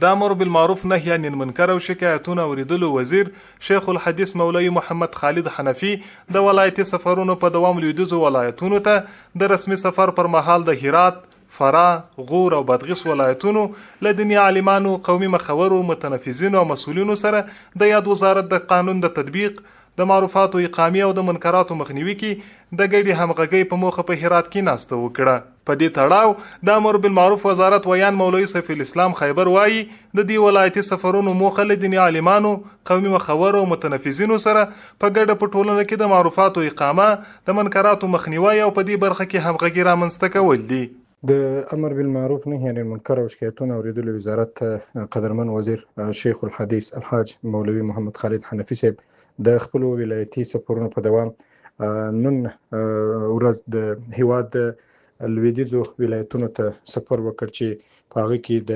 د امر بالمعروف نهي عن المنکر او شکایتونه اوریدلو وزیر شیخ الحدیث مولوی محمد خالد حنفي د ولایتي سفرونو په دوام لویدیځو ولایتونو ته د رسمي سفر پر مهال د هرات، فراه، غور او بادغیس ولایتونو له دیني عالمانو، قومي مخورو، متنفذینو او مسؤلینو سره د یاد وزارت د قانون د تطبیق، د معروفاتو اقامې او د منکراتو مخنیوي کې د ګډې همغږۍ په موخه په هرات کې ناسته وکړه. په دې تړاو د امر بالمعروف وزارت ویان مولوي سیف الاسلام خیبر وایي د دې ولایتي سفرونو موخه له دیني عالمانو، قومي مخورو او متنفذینو سره په ګډه په ټولنه کې د معروفاتو اقامه، د منکراتو مخنیوي او په دې برخه کې همغږي رامنځته کول دي. د امر بالمعروف نهي عن المنکر او شکایتونه اوریدلو وزارت قدرمن وزیر شیخ الحدیث الحاج مولوی محمد خالد حنفي صاحب د خپل ولایتي سفرونو په دوام نن ورځ د هیواد لویدیځو ولایتونو ته سفر وکړ چې په هغه کې د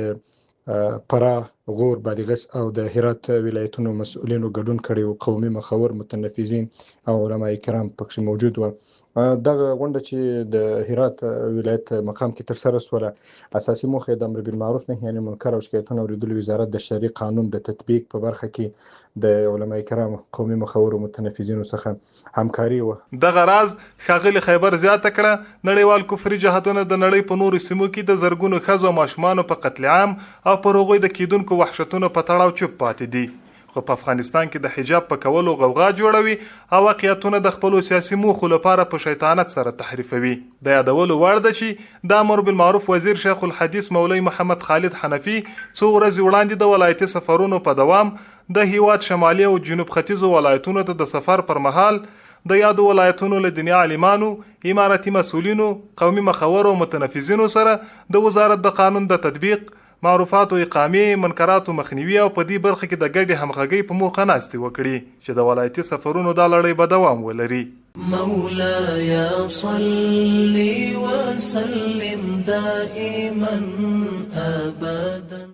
فراه، غور، بادغیس او د هرات ولایتونو مسؤلینو ګډون کړی و. قومي مخور، متنفذین او علما کرام پکې موجود و. دغه غونډه چې د هرات ولایت مقام کې ترسره شوه اساسي موخه د امر بالمعروف نهي عن المنکر او شکایتونه اوریدلو وزارت د شرعي قانون د تطبیق په برخه کې د علما کرام، قومي مخور او متنفذینو څخه همکاري و. دغه راز ښاغلي خیبر زیاته کړه نړیوال کفري جهادونه د نړۍ په نورو سیمو کې د زرګونو ښځو او ماشومانو په قتل عام او پر هغوی د کیدونکو وحشتونو په تړاو چوپ پاتې دي، خو په افغانستان کې د حجاب په کولو غوغا جوړوي او واقعیتونه د خپلو سیاسي موخو لپاره په شیطانت سره تحریفوي. د یادولو وړ ده چې د امر بالمعروف وزیر شیخ الحدیث مولوی محمد خالد حنفي څو ورځې وړاندې د ولایتي سفرونو په دوام د هیواد شمالي او جنوب ختیځو ولایتونو ته د سفر پر مهال د یادو ولایتونو له دیني عالمانو، امارتي مسؤلینو، قومي مخورو او متنفذینو سره د وزارت د قانون د تطبیق، معروفاتو اقامې، منکراتو مخنیوي او په دې برخه کې د ګډې همغږۍ په موخه ناستې وکړي چې د ولایتي سفرونو دا لړۍ به دوام ولري. مولاي صل وسلم دائما ابدا.